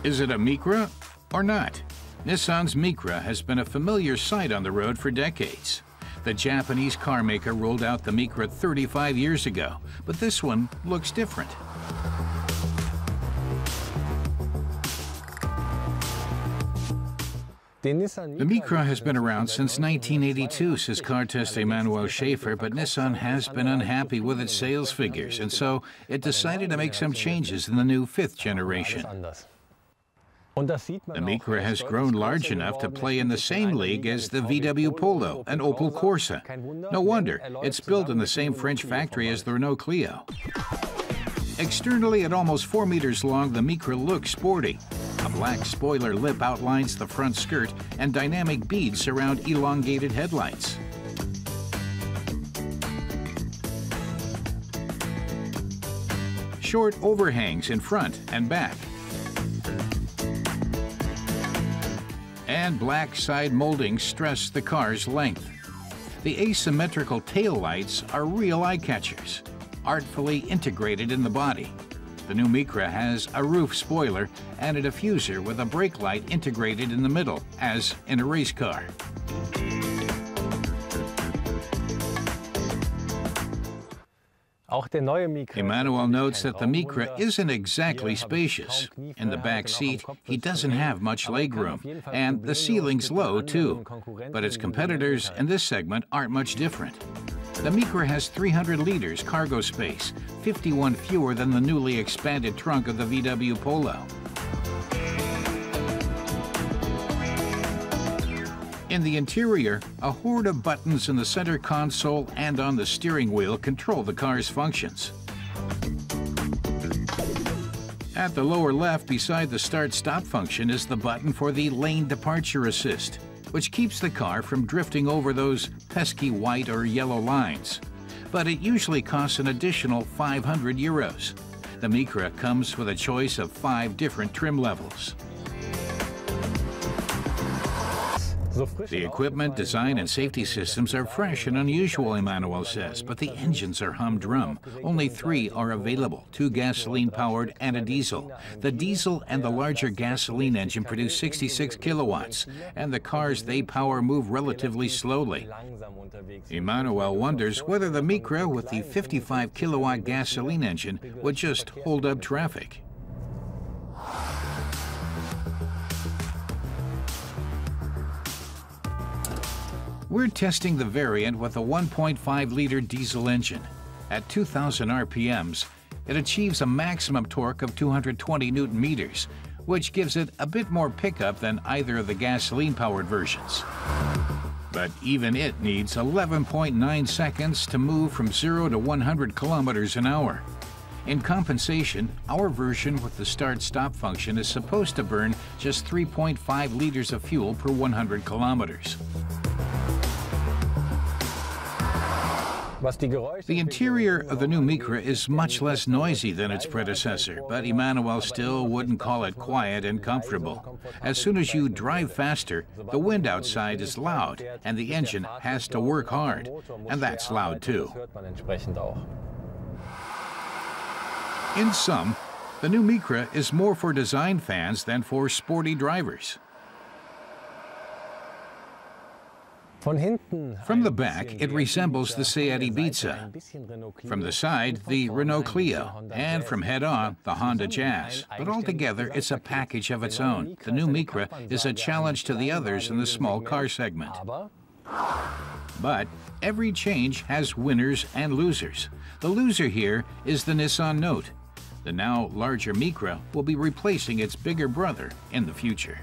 Is it a Micra or not? Nissan's Micra has been a familiar sight on the road for decades. The Japanese car maker rolled out the Micra 35 years ago, but this one looks different. The Micra has been around since 1982, says car test Emmanuel Schaefer, but Nissan has been unhappy with its sales figures, and so it decided to make some changes in the new 5th generation. The Micra has grown large enough to play in the same league as the VW Polo and Opel Corsa. No wonder, it's built in the same French factory as the Renault Clio. Externally, at almost 4 meters long, the Micra looks sporty. A black spoiler lip outlines the front skirt, and dynamic beads surround elongated headlights. Short overhangs in front and back. And black side moldings stress the car's length. The asymmetrical taillights are real eye-catchers, artfully integrated in the body. The new Micra has a roof spoiler and a diffuser with a brake light integrated in the middle, as in a race car. Emmanuel notes that the Micra isn't exactly spacious. In the back seat, he doesn't have much legroom, and the ceiling's low too. But its competitors in this segment aren't much different. The Micra has 300 liters cargo space, 51 fewer than the newly expanded trunk of the VW Polo. In the interior, a horde of buttons in the center console and on the steering wheel control the car's functions. At the lower left, beside the start-stop function, is the button for the lane departure assist, which keeps the car from drifting over those pesky white or yellow lines. But it usually costs an additional 500 euros. The Micra comes with a choice of 5 different trim levels. The equipment, design, and safety systems are fresh and unusual, Emmanuel says, but the engines are humdrum. Only 3 are available, 2 gasoline-powered and a diesel. The diesel and the larger gasoline engine produce 66 kilowatts, and the cars they power move relatively slowly. Emmanuel wonders whether the Micra with the 55-kilowatt gasoline engine would just hold up traffic. We're testing the variant with a 1.5-liter diesel engine. At 2,000 RPMs, it achieves a maximum torque of 220 Newton-meters, which gives it a bit more pickup than either of the gasoline-powered versions. But even it needs 11.9 seconds to move from 0 to 100 kilometers an hour. In compensation, our version with the start-stop function is supposed to burn just 3.5 liters of fuel per 100 kilometers. The interior of the new Micra is much less noisy than its predecessor, but Emmanuel still wouldn't call it quiet and comfortable. As soon as you drive faster, the wind outside is loud, and the engine has to work hard, and that's loud too. In sum, the new Micra is more for design fans than for sporty drivers. From the back, it resembles the Seat Ibiza. From the side, the Renault Clio. And from head-on, the Honda Jazz. But altogether, it's a package of its own. The new Micra is a challenge to the others in the small car segment. But every change has winners and losers. The loser here is the Nissan Note. The now larger Micra will be replacing its bigger brother in the future.